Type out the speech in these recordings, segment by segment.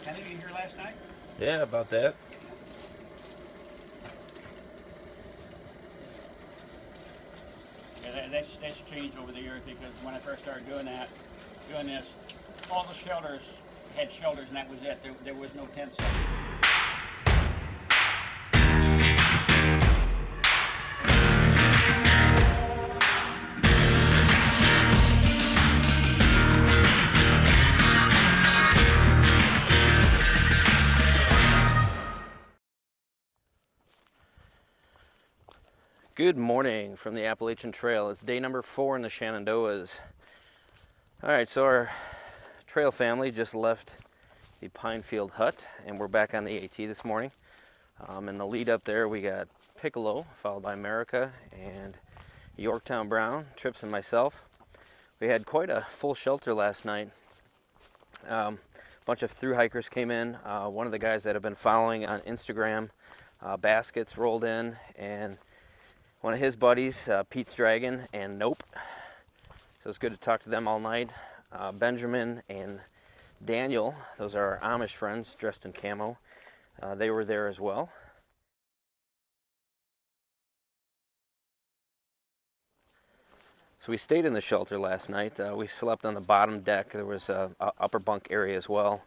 Kenny, you here last night? Yeah, about that. Yeah, that's changed over the years because when I first started doing this, all the shelters had shelters and that was it. There was no tent set. Good morning from the Appalachian Trail. It's day number 4 in the Shenandoahs. Alright, so our trail family just left the Pinefield Hut and we're back on the AT this morning. In the lead up there we got Piccolo, followed by Merica and Yorktown Brown, Trips and myself. We had quite a full shelter last night. A bunch of thru hikers came in. One of the guys that have been following on Instagram, Baskets, rolled in, and one of his buddies, Pete's Dragon and Nope. So it's good to talk to them all night. Benjamin and Daniel, those are our Amish friends dressed in camo. They were there as well. So we stayed in the shelter last night. We slept on the bottom deck. There was a upper bunk area as well.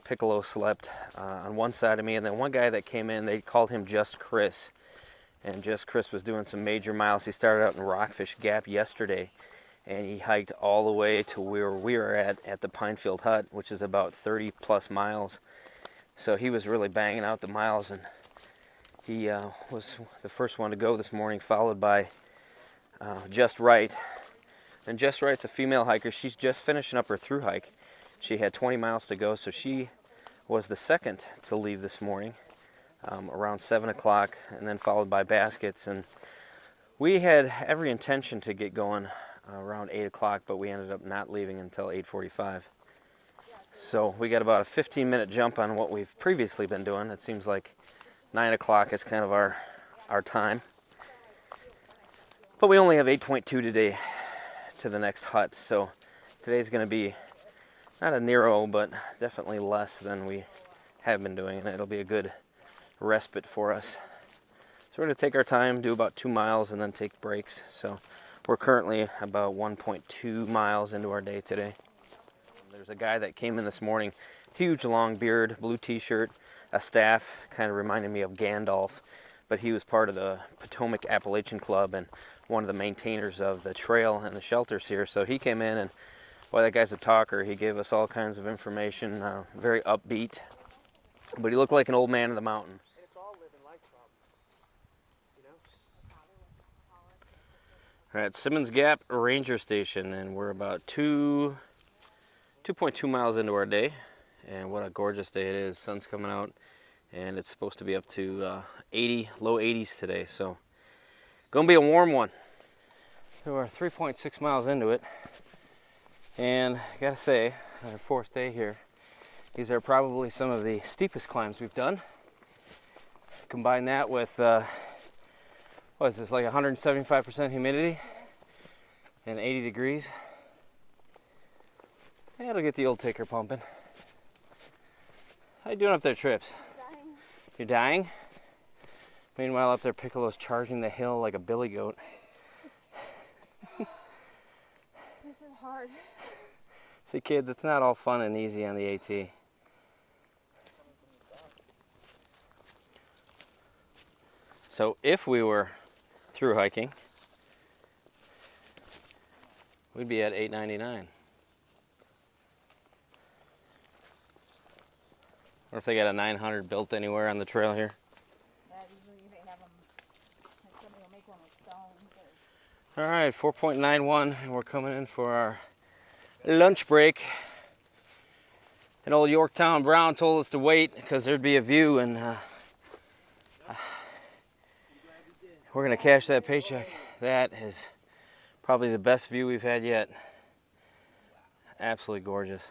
Piccolo slept on one side of me, and then one guy that came in, they called him Just Chris. And Just Chris was doing some major miles. He started out in Rockfish Gap yesterday, and he hiked all the way to where we were at the Pinefield Hut, which is about 30 plus miles. So he was really banging out the miles, and he was the first one to go this morning, followed by Just Right. And Just Right's a female hiker. She's just finishing up her thru hike. She had 20 miles to go, so she was the second to leave this morning. Around 7 o'clock, and then followed by Baskets. And we had every intention to get going around 8 o'clock, but we ended up not leaving until 8:45. So we got about a 15-minute jump on what we've previously been doing. It seems like 9 o'clock is kind of our time. But we only have 8.2 today to the next hut, so today's going to be not a Nero, but definitely less than we have been doing, and it'll be a good respite for us. So we're going to take our time, do about 2 miles, and then take breaks. So we're currently about 1.2 miles into our day today. There's a guy that came in this morning, huge long beard, blue t-shirt, a staff, kind of reminded me of Gandalf, but he was part of the Potomac Appalachian Club and one of the maintainers of the trail and the shelters here. So he came in, and boy, that guy's a talker. He gave us all kinds of information, very upbeat, but he looked like an old man of the mountain. We're at Simmons Gap Ranger Station, and we're about 2.2 miles into our day, and what a gorgeous day it is. Sun's coming out, and it's supposed to be up to 80, low 80s today, so gonna be a warm one. So we're 3.6 miles into it, and I gotta say, our 4th day here, these are probably some of the steepest climbs we've done. Combine that with what is this, like 175% humidity and 80 degrees. Yeah, it'll get the old ticker pumping. How you doing up there, Trips? Dying. You're dying? Meanwhile, up there, Piccolo's charging the hill like a billy goat. This is hard. See, kids, it's not all fun and easy on the AT. So if we were through hiking, we'd be at 899. Or if they got a 900 built anywhere on the trail here. Yeah, usually they have them, like somebody will make one with stones. All right, 4.91, and we're coming in for our lunch break. And old Yorktown Brown told us to wait because there'd be a view, and we're gonna cash that paycheck. That is probably the best view we've had yet. Absolutely gorgeous.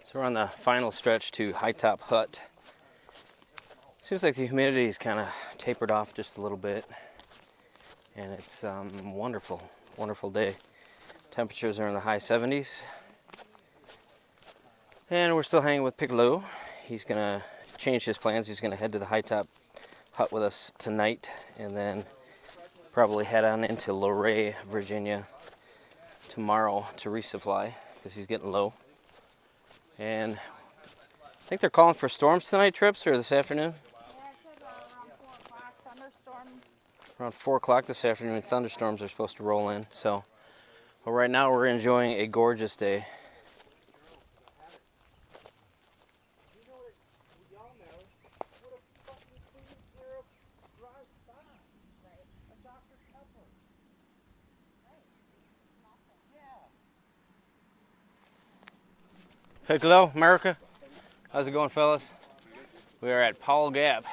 So we're on the final stretch to High Top Hut. Seems like the humidity's kind of tapered off just a little bit, and it's wonderful, wonderful day. Temperatures are in the high 70s, and we're still hanging with Piccolo. He's gonna change his plans. He's gonna head to the High Top Hut with us tonight, and then probably head on into Luray, Virginia tomorrow to resupply because he's getting low. And I think they're calling for storms tonight, Trips, or this afternoon? Yeah, it said around 4 o'clock, thunderstorms. Around 4 o'clock this afternoon, thunderstorms are supposed to roll in. So, but right now we're enjoying a gorgeous day. Piccolo, Merica. How's it going, fellas? We are at Powell Gap.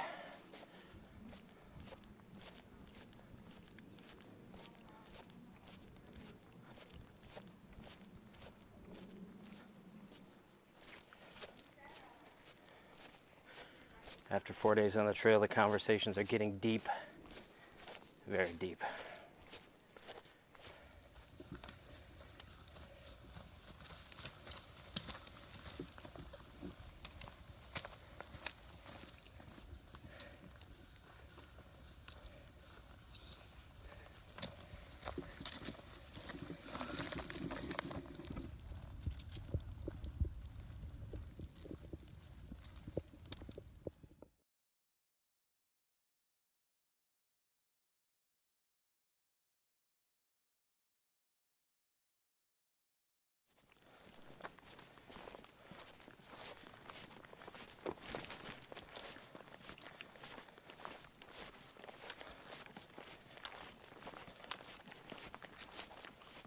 After 4 days on the trail, the conversations are getting deep, very deep.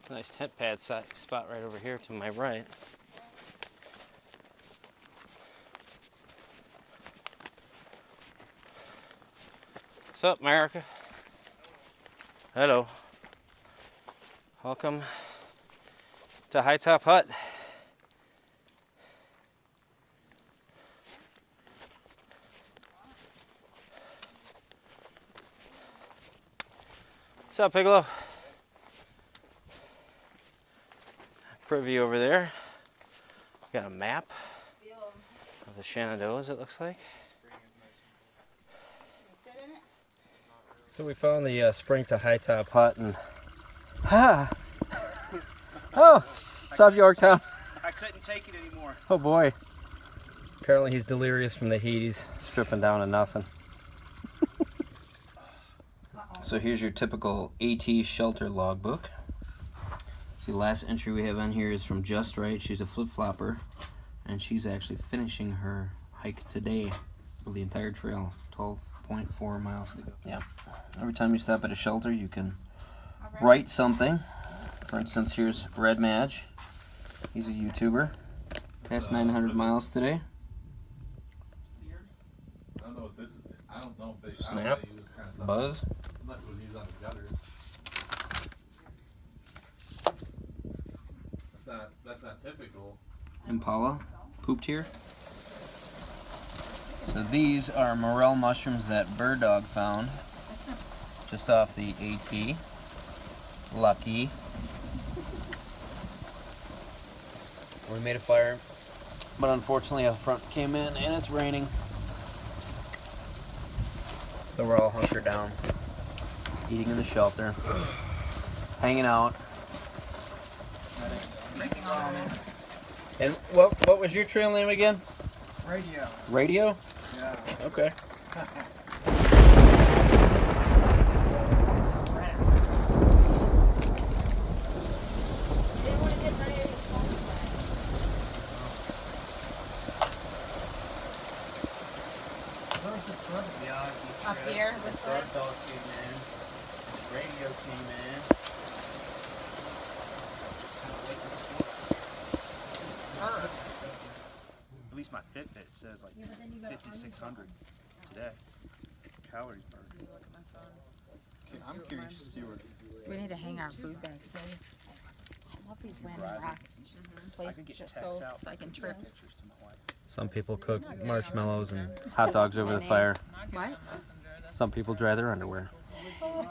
Nice tent pad spot right over here to my right. What's up, Merica? Hello. Welcome to High Top Hut. What's up, Piccolo? Privy over there. Got a map of the Shenandoahs, it looks like. So we found the spring to High Top Hut, and oh, what's up, Yorktown? I couldn't take it anymore. Oh boy. Apparently he's delirious from the heat. He's stripping down to nothing. So here's your typical AT shelter logbook. The last entry we have on here is from Just Right. She's a flip-flopper, and she's actually finishing her hike today of the entire trail, 12.4 miles to go. Yeah. Every time you stop at a shelter, you can write something. For instance, here's Red Madge. He's a YouTuber. Passed 900 miles today. I don't know what this is. I don't know if they Snap. use this kind of stuff. Buzz. Unless it was used on the gutter. That's not typical. Impala. Pooped here. So these are morel mushrooms that Bird Dog found just off the AT. Lucky. We made a fire, but unfortunately a front came in and it's raining. So we're all hunkered down, eating in the shelter, hanging out. And what was your trail name again? Radio. Radio? Yeah. Okay. Up here, this way. Dog came in. Radio came in. At least my Fitbit says like 5,600 today. Calories burned. I'm curious to see what. We need to hang our food back. love these random Verizon. rocks. Just I place could get just texts so out. I can and trip. send pictures to my wife. Some people cook marshmallows and hot dogs over the fire. What? Some people dry their underwear. Oh,